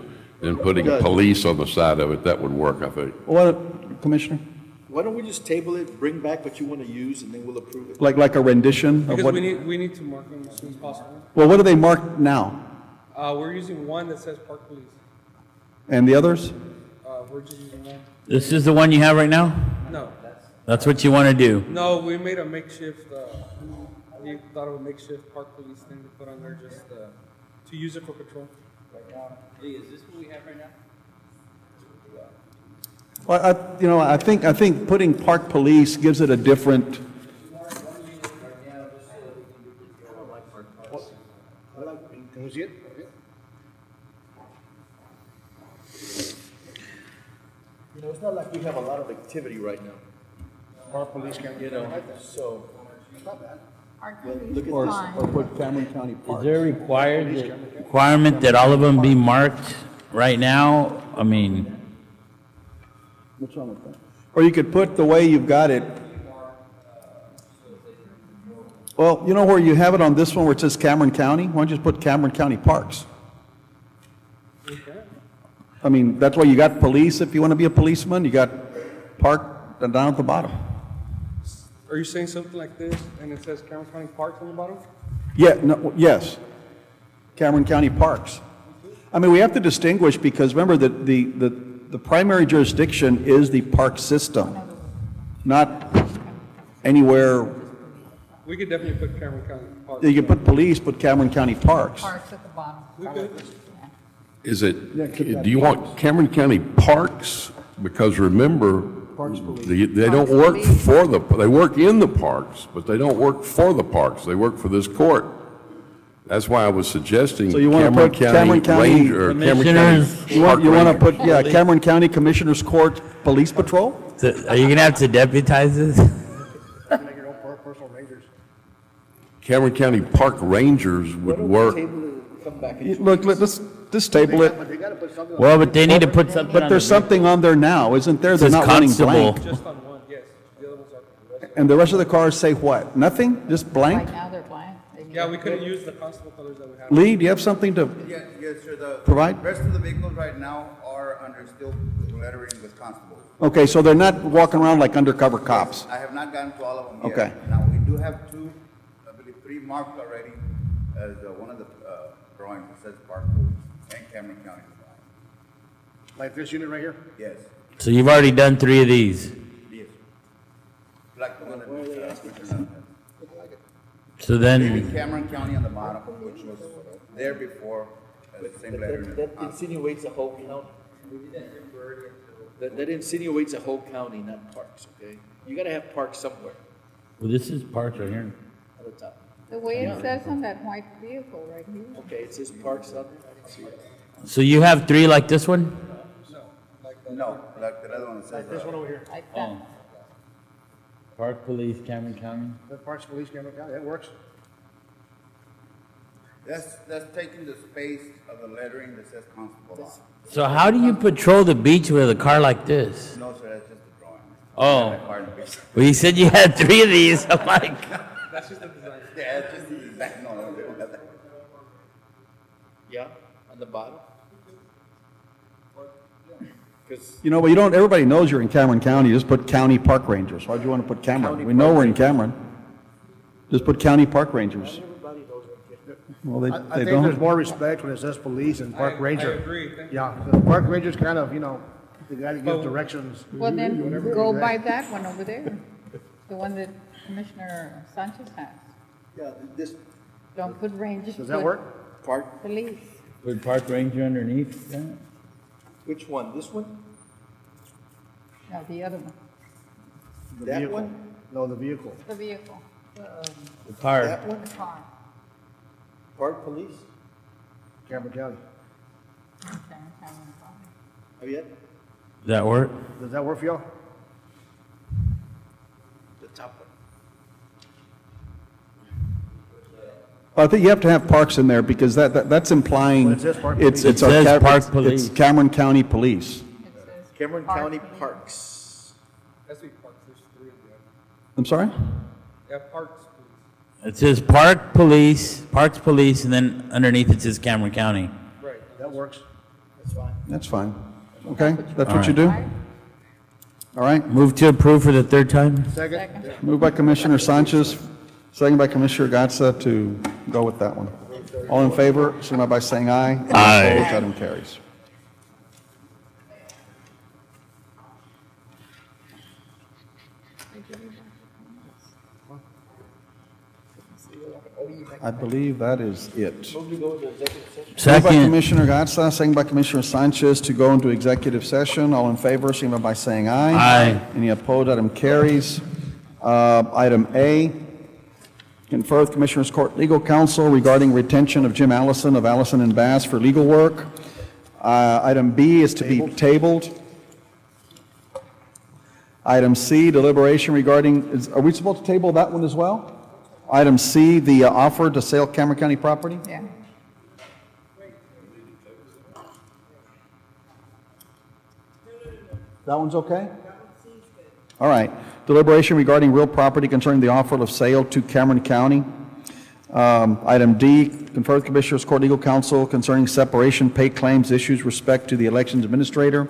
and putting police on the side of it, that would work, I think. What, Commissioner? Why don't we just table it, bring back what you want to use, and then we'll approve it? Like a rendition of Because what? we need to mark them as soon as possible. Well, what do they mark now? We're using one that says Park Police. And the others? We're just using one. This is the one you have right now? No. That's what you want to do? No, we made a makeshift, we thought of a makeshift Park Police thing to put on there just to use it for patrol. Is this what we have right now? Well, I think putting Park Police gives it a different. Can we see it? It's not like we have a lot of activity right now. Park Police can't get it. So, It's not bad. Or put Cameron County Parks. Is there a requirement that all of them be marked right now? I mean, What's wrong with that? Or you could put the way you've got it. Well, where you have it on this one where it says Cameron County? Why don't you just put Cameron County Parks? I mean, that's why you got police. If you want to be a policeman, you got park down at the bottom. Are you saying something like this, and it says Cameron County Parks on the bottom? Yeah, no, yes. Cameron County Parks. I mean, we have to distinguish because remember that the primary jurisdiction is the park system, not anywhere. We could definitely put Cameron County Parks. You can put police, put Cameron County Parks. Parks at the bottom. We could. Is it, do you want Cameron County Parks? Because remember, they don't work they work in the parks, but they don't work for the parks. They work for this court. That's why I was suggesting So you want to put Cameron County Ranger, or Cameron County you Park want to put, Rangers. Cameron County Commissioners Court Police Patrol? are you going to have to deputize this? Make your own personal rangers. Cameron County Park Rangers would work. Look, let's table it. But they gotta put something. Well, but they need to put something But on there's the something on there now, isn't there? They're Says not running constable. blank. Just on one, yes. The other ones are. And the rest of the cars say what? Nothing? Just blank? Right now, they're blank. They need Yeah, we to- couldn't use the constable colors that we have. Lee, do you have something to Yes, sir. The provide? rest of the vehicles right now are under still lettering with constables. Okay, so they're not walking around like undercover cops. I have not gotten to all of them yet. Okay. Now, we do have two, I believe, three marked already as one of the drawings that says Park Police and Cameron County. Like this unit right here? Yes. So you've already done 3 of these. Yes. Like the one that So Maybe then, Cameron County on the bottom, which was there before, the same letter. That insinuates a whole county. That insinuates a whole county, not parks, okay? You gotta have parks somewhere Well, this is parks right here. at the top. The way it says on that white vehicle right here. Okay, it says parks up there, I didn't see it. So you have 3 like this one? No, like the other one that says. This one over here. Like that. Oh. Park Police, Cameron County? The Parks Police, Cameron County, that works. That's taking the space of the lettering that says constable on. So how do you patrol the beach with a car like this? No, sir, that's just a drawing. Oh. Pardon me. Well, you said you had 3 of these. I'm like, That's just the design. Yeah, it's just the design. No, we don't have that. Yeah, on the bottom? Because You know, but you don't, everybody knows you're in Cameron County, just put county park rangers. Why'd you want to put Cameron? County We know park we're in Cameron. Just put county park rangers. everybody knows what Well, I they think there's don't. more respect when it says police and park ranger. I agree. Thank you. Yeah, the park ranger's kind of, you know, the guy that gives directions. Well, then Whatever. go by that one over there, the one that Commissioner Sanchez has. Yeah, this Don't put rangers. Does that put work? park, Police. put park ranger underneath that? which one? This one? No, the other one, The That vehicle. one? No, the vehicle. the vehicle, The car. That one? the car. Park police? Cameron County. Okay, Cameron County. Have you had Does that work? Does that work for y'all? the top one? I think you have to have parks in there because that's implying Well, it says park it's, police. it's It our says Ca- park it's- police. It's Cameron County Police. It says Cameron park County police. Parks. That's the parks, there's 3 of them. I'm sorry? Yeah, parks, please. It says park police, parks police, and then underneath it says Cameron County. Right. That works. That's fine. That's fine. Okay, that's All what you right. do? All right, Move to approve for the 3rd time? Second. moved by Commissioner Sanchez, second by Commissioner Gatsa to go with that one. All in favor, signify by saying aye. Aye. Opposed, item carries. I believe that is it. Move to go into executive session. Moved by Second. Commissioner Gatsa, second by Commissioner Sanchez to go into executive session. All in favor, signify by saying aye. Aye. Any opposed, item carries. Item A, confer with Commissioners Court Legal Counsel regarding retention of Jim Allison of Allison and Bass for legal work. Item B is to be tabled. Item C, deliberation regarding, are we supposed to table that one as well? Item C, the offer to sell Cameron County property? Yeah. That one's okay? All right. Deliberation regarding real property concerning the offer of sale to Cameron County. Item D, confer with Commissioners Court Legal Counsel concerning separation pay claims issues respect to the elections administrator.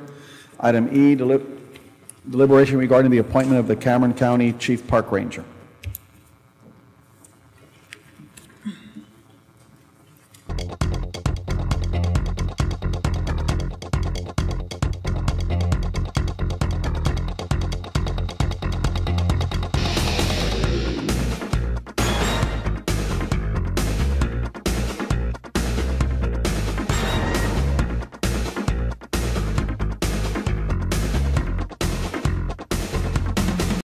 Item E, deliberation regarding the appointment of the Cameron County Chief Park Ranger.